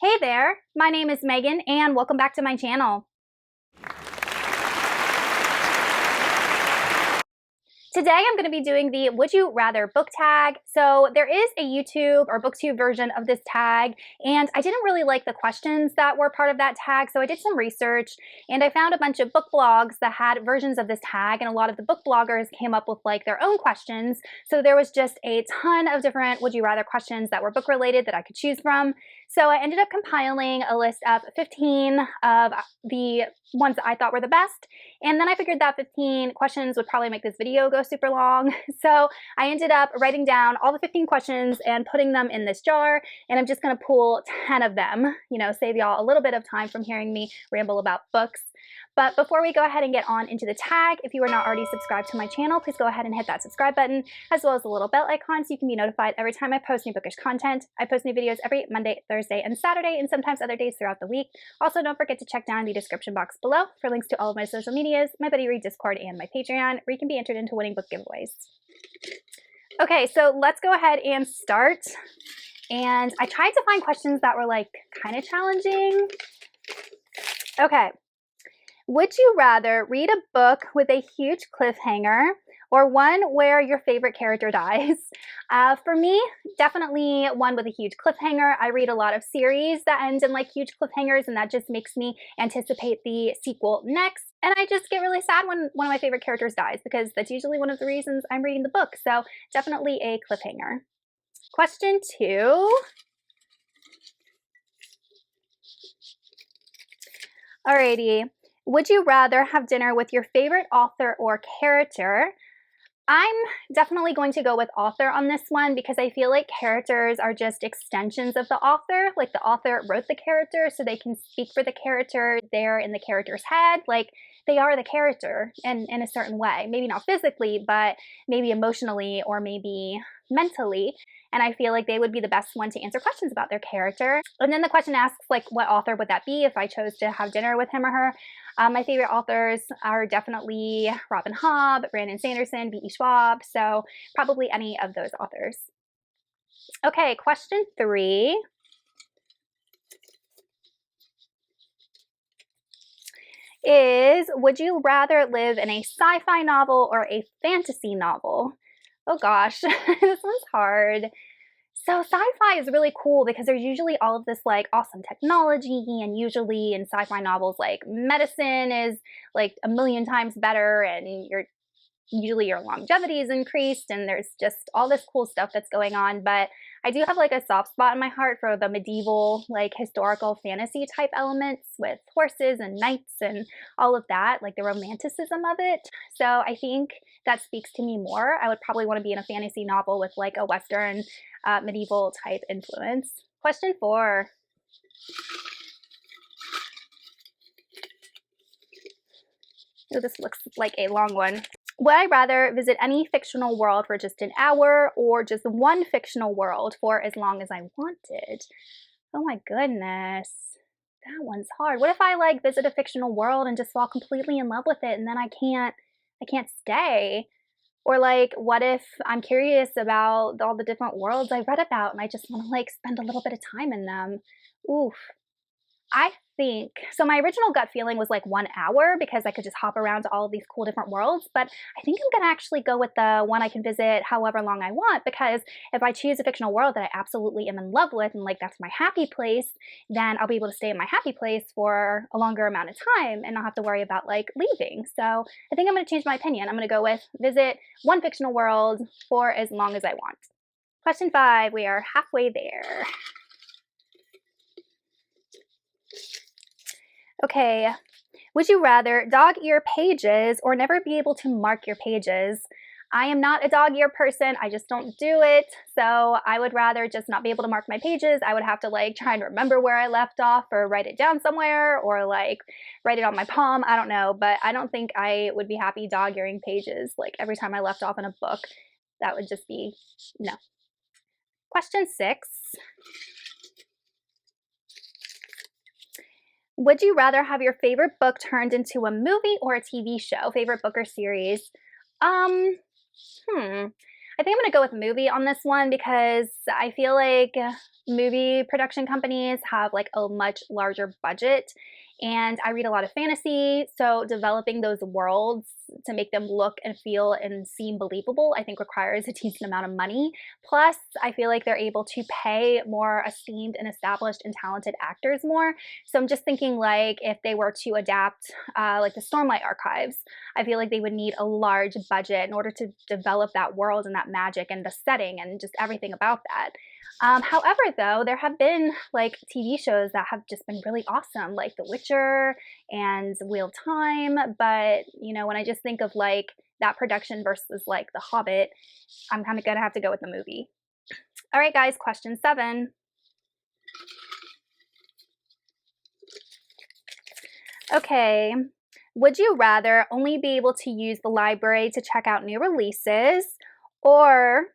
Hey there, my name is Megan and welcome back to my channel. Today I'm going to be doing the Would You Rather book tag. So there is a YouTube or BookTube version of this tag, and I didn't really like the questions that were part of that tag, so I did some research and I found a bunch of book blogs that had versions of this tag, and a lot of the book bloggers came up with like their own questions. So there was just a ton of different Would You Rather questions that were book related that I could choose from. So I ended up compiling a list of 15 of the ones that I thought were the best. And then I figured that 15 questions would probably make this video go super long. So I ended up writing down all the 15 questions and putting them in this jar. And I'm just going to pull 10 of them, save y'all a little bit of time from hearing me ramble about books. But before we go ahead and get on into the tag, if you are not already subscribed to my channel, please go ahead and hit that subscribe button, as well as the little bell icon so you can be notified every time I post new bookish content. I post new videos every Monday, Thursday, and Saturday, and sometimes other days throughout the week. Also, don't forget to check down the description box below for links to all of my social medias, my Buddy Read Discord, and my Patreon, where you can be entered into winning book giveaways. Okay, so let's go ahead and start. And I tried to find questions that were like kind of challenging. Okay. Would you rather read a book with a huge cliffhanger or one where your favorite character dies? For me, definitely one with a huge cliffhanger. I read a lot of series that end in like huge cliffhangers, and that just makes me anticipate the sequel next. And I just get really sad when one of my favorite characters dies, because that's usually one of the reasons I'm reading the book. So definitely a cliffhanger. Question 2. Alrighty. Would you rather have dinner with your favorite author or character? I'm definitely going to go with author on this one, because I feel like characters are just extensions of the author. Like the author wrote the character, so they can speak for the character. They're in the character's head. Like they are the character in a certain way. Maybe not physically, but maybe emotionally or maybe mentally. And I feel like they would be the best one to answer questions about their character. And then the question asks, like, what author would that be if I chose to have dinner with him or her? My favorite authors are definitely Robin Hobb, Brandon Sanderson, B.E. Schwab, so probably any of those authors. Okay, question 3. Is, would you rather live in a sci-fi novel or a fantasy novel? Oh gosh, this one's hard. So sci-fi is really cool because there's usually all of this like awesome technology, and usually in sci-fi novels like medicine is like a million times better, and usually your longevity is increased, and there's just all this cool stuff that's going on. But I do have like a soft spot in my heart for the medieval, like historical fantasy type elements with horses and knights and all of that, like the romanticism of it. So I think that speaks to me more. I would probably want to be in a fantasy novel with like a Western medieval type influence. Question 4. Oh, this looks like a long one. Would I rather visit any fictional world for just an hour or just one fictional world for as long as I wanted? Oh my goodness. That one's hard. What if I like visit a fictional world and just fall completely in love with it, and then I can't stay? Or like, what if I'm curious about all the different worlds I read about and I just want to like spend a little bit of time in them? Oof. I think, so my original gut feeling was like 1 hour because I could just hop around to all of these cool different worlds, but I think I'm gonna actually go with the one I can visit however long I want, because if I choose a fictional world that I absolutely am in love with and like that's my happy place, then I'll be able to stay in my happy place for a longer amount of time and not have to worry about like leaving. So I think I'm gonna change my opinion. I'm gonna go with visit one fictional world for as long as I want. Question 5, we are halfway there. Okay, would you rather dog-ear pages or never be able to mark your pages? I am not a dog-ear person. I just don't do it. So I would rather just not be able to mark my pages. I would have to like try and remember where I left off or write it down somewhere or like write it on my palm. I don't know, but I don't think I would be happy dog-earing pages like every time I left off in a book. That would just be, no. Question 6. Would you rather have your favorite book turned into a movie or a TV show? Favorite book or series? I think I'm gonna go with movie on this one, because I feel like movie production companies have like a much larger budget, and I read a lot of fantasy, so developing those worlds to make them look and feel and seem believable, I think requires a decent amount of money. Plus, I feel like they're able to pay more esteemed and established and talented actors more. So I'm just thinking like if they were to adapt like the Stormlight Archives, I feel like they would need a large budget in order to develop that world and that magic and the setting and just everything about that. However, though, there have been like TV shows that have just been really awesome, like The Witcher and Wheel of Time. But, you know, when I just think of like that production versus like The Hobbit, I'm kind of gonna have to go with the movie. All right, guys, question 7. Okay. Would you rather only be able to use the library to check out new releases, or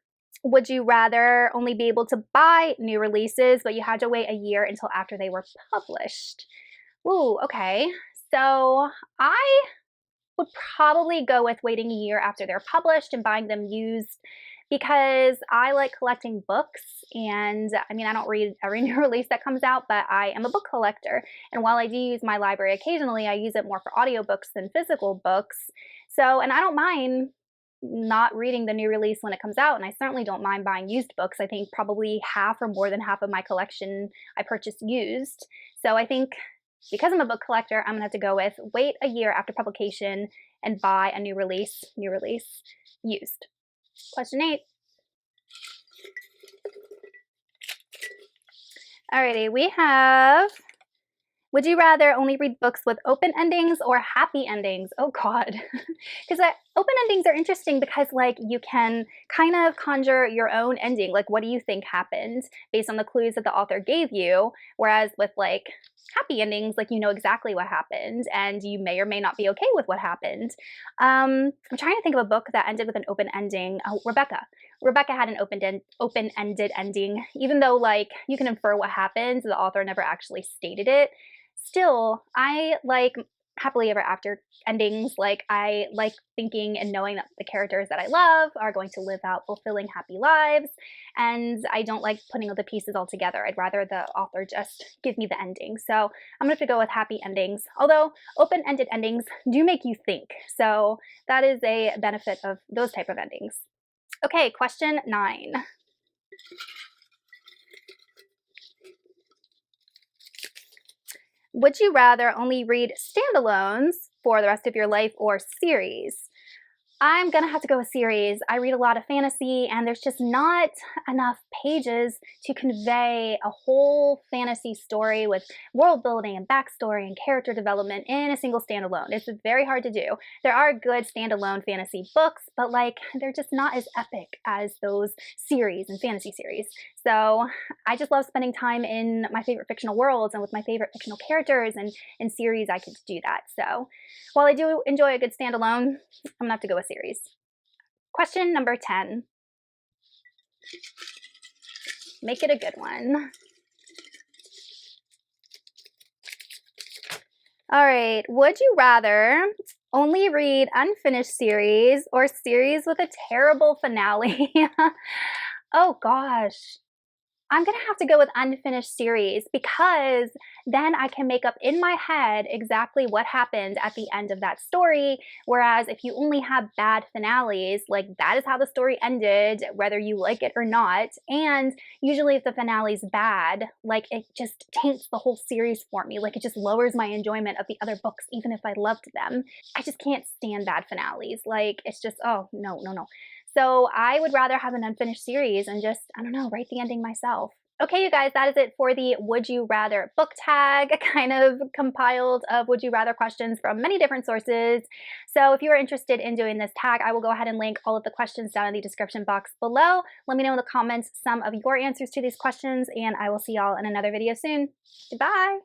would you rather only be able to buy new releases, but you had to wait a year until after they were published? Ooh, okay. So I would probably go with waiting a year after they're published and buying them used, because I like collecting books. And I mean, I don't read every new release that comes out, but I am a book collector. And while I do use my library occasionally, I use it more for audiobooks than physical books. So, and I don't mind not reading the new release when it comes out, and I certainly don't mind buying used books. I think probably half or more than half of my collection I purchased used. So I think because I'm a book collector, I'm gonna have to go with wait a year after publication and buy a new release used. Question 8. Alrighty, we have, would you rather only read books with open endings or happy endings? Oh God. Because open endings are interesting because like you can kind of conjure your own ending. Like what do you think happened based on the clues that the author gave you? Whereas with like happy endings, like you know exactly what happened and you may or may not be okay with what happened. I'm trying to think of a book that ended with an open ending. Oh, Rebecca. Rebecca had an open-ended ending. Even though like you can infer what happened, the author never actually stated it. Still, I like happily ever after endings. Like I like thinking and knowing that the characters that I love are going to live out fulfilling happy lives, and I don't like putting all the pieces all together. I'd rather the author just give me the ending. So I'm gonna have to go with happy endings, although open-ended endings do make you think, so that is a benefit of those type of endings. Okay, question 9. Would you rather only read standalones for the rest of your life or series? I'm gonna have to go with series. I read a lot of fantasy, and there's just not enough pages to convey a whole fantasy story with world building and backstory and character development in a single standalone. It's very hard to do. There are good standalone fantasy books, but like they're just not as epic as those series and fantasy series. So I just love spending time in my favorite fictional worlds and with my favorite fictional characters, and in series I could do that. So while I do enjoy a good standalone, I'm gonna have to go with series. Question number 10. Make it a good one. All right, would you rather only read unfinished series or series with a terrible finale? Oh gosh. I'm gonna have to go with unfinished series, because then I can make up in my head exactly what happened at the end of that story. Whereas if you only have bad finales, like that is how the story ended, whether you like it or not. And usually if the finale's bad, like it just taints the whole series for me. Like it just lowers my enjoyment of the other books, even if I loved them. I just can't stand bad finales. Like it's just, oh, no, no, no. So I would rather have an unfinished series and just, I don't know, write the ending myself. Okay, you guys, that is it for the Would You Rather book tag, kind of compiled of Would You Rather questions from many different sources. So if you are interested in doing this tag, I will go ahead and link all of the questions down in the description box below. Let me know in the comments some of your answers to these questions, and I will see y'all in another video soon. Goodbye!